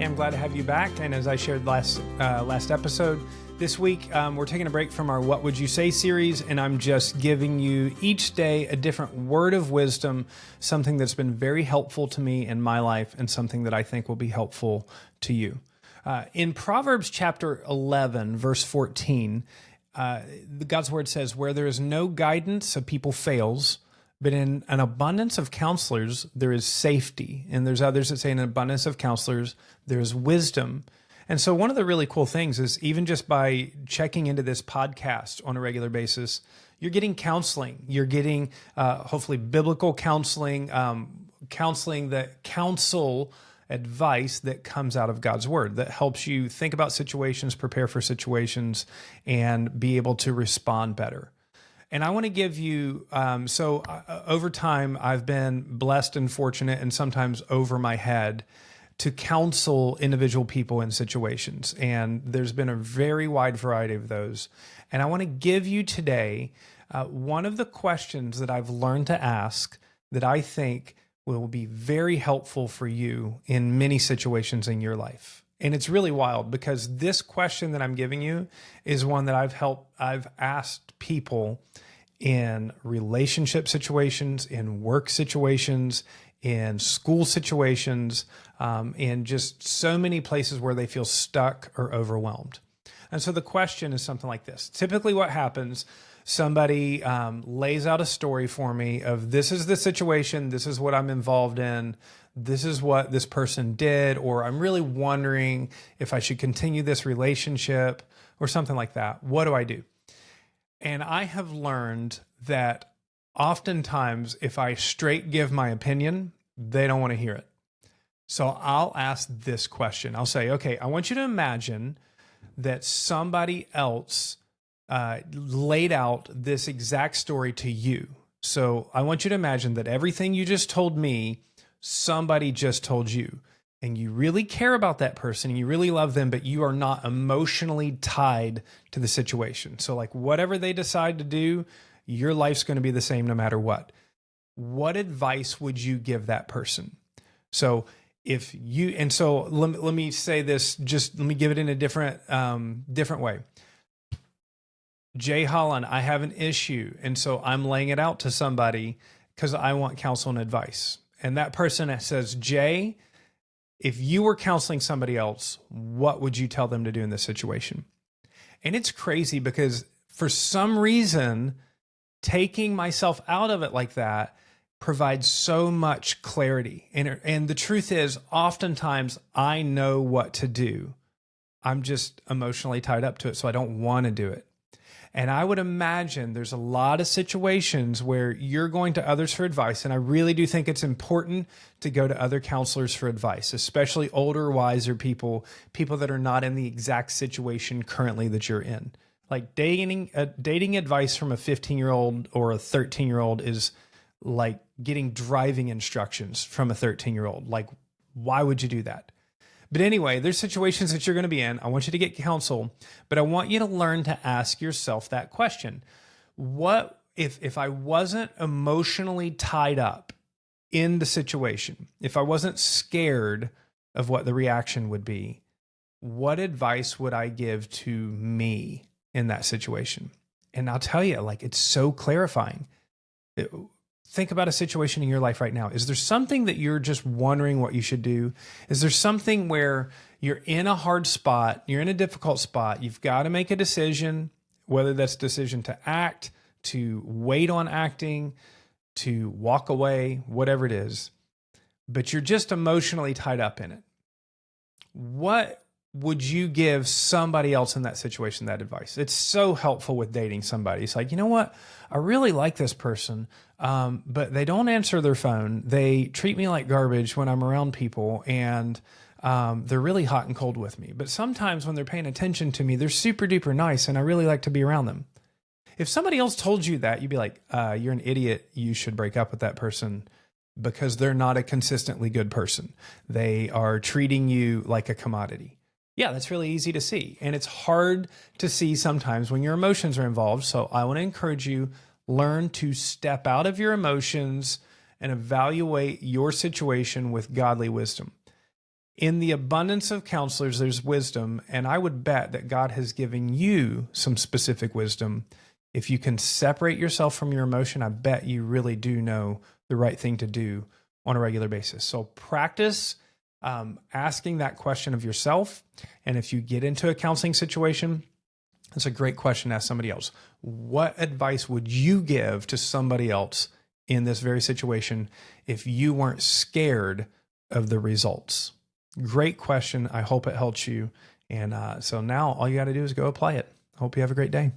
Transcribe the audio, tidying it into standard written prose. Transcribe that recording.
I'm glad to have you back. And as I shared last episode, this week we're taking a break from our What Would You Say series, and I'm just giving you each day a different word of wisdom, something that's been very helpful to me in my life and something that I think will be helpful to you. In Proverbs chapter 11, verse 14, God's word says, where there is no guidance, a people fails, but in an abundance of counselors, there is safety. And there's others that say in an abundance of counselors, there is wisdom. And so one of the really cool things is even just by checking into this podcast on a regular basis, you're getting counseling. You're getting hopefully biblical counseling, counseling that counsel advice that comes out of God's word that helps you think about situations, prepare for situations, and be able to respond better. And I want to give you, over time, I've been blessed and fortunate and sometimes over my head to counsel individual people in situations. And there's been a very wide variety of those. And I want to give you today one of the questions that I've learned to ask that I think will be very helpful for you in many situations in your life. And it's really wild because this question that I'm giving you is one that I've asked people in relationship situations, in work situations, in school situations, in just so many places where they feel stuck or overwhelmed. And so the question is something like this. Typically what happens, somebody lays out a story for me of this is the situation, this is what I'm involved in, this is what this person did, or I'm really wondering if I should continue this relationship or something like that. What do I do? And I have learned that oftentimes if I straight give my opinion, they don't want to hear it. So I'll ask this question. I'll say, okay, I want you to imagine that somebody else laid out this exact story to you. So I want you to imagine that everything you just told me, somebody just told you. And you really care about that person, and you really love them, but you are not emotionally tied to the situation. So like whatever they decide to do, your life's going to be the same no matter what. What advice would you give that person? So let me say this, just let me give it in a different way. Jay Holland, I have an issue. And so I'm laying it out to somebody because I want counsel and advice. And that person says, Jay, if you were counseling somebody else, what would you tell them to do in this situation? And it's crazy because for some reason, taking myself out of it like that provides so much clarity. And the truth is, oftentimes I know what to do. I'm just emotionally tied up to it, so I don't want to do it. And I would imagine there's a lot of situations where you're going to others for advice. And I really do think it's important to go to other counselors for advice, especially older, wiser people that are not in the exact situation currently that you're in. Like dating advice from a 15-year-old or a 13-year-old is like getting driving instructions from a 13-year-old. Like, why would you do that? But anyway, there's situations that you're going to be in. I want you to get counsel, but I want you to learn to ask yourself that question. What if I wasn't emotionally tied up in the situation, if I wasn't scared of what the reaction would be, what advice would I give to me in that situation? And I'll tell you, like, it's so clarifying. Think about a situation in your life right now. Is there something that you're just wondering what you should do? Is there something where you're in a hard spot, you're in a difficult spot, you've got to make a decision, whether that's a decision to act, to wait on acting, to walk away, whatever it is, but you're just emotionally tied up in it. What would you give somebody else in that situation that advice? It's so helpful with dating somebody. It's like, you know what? I really like this person, but they don't answer their phone. They treat me like garbage when I'm around people, and they're really hot and cold with me. But sometimes when they're paying attention to me, they're super duper nice, and I really like to be around them. If somebody else told you that, you'd be like, you're an idiot. You should break up with that person because they're not a consistently good person. They are treating you like a commodity. Yeah, that's really easy to see. And it's hard to see sometimes when your emotions are involved. So I want to encourage you, learn to step out of your emotions and evaluate your situation with godly wisdom. In the abundance of counselors, there's wisdom, and I would bet that God has given you some specific wisdom. If you can separate yourself from your emotion, I bet you really do know the right thing to do on a regular basis. So practice asking that question of yourself. And if you get into a counseling situation, it's a great question to ask somebody else. What advice would you give to somebody else in this very situation if you weren't scared of the results? Great question. I hope it helps you. And so now all you got to do is go apply it. Hope you have a great day.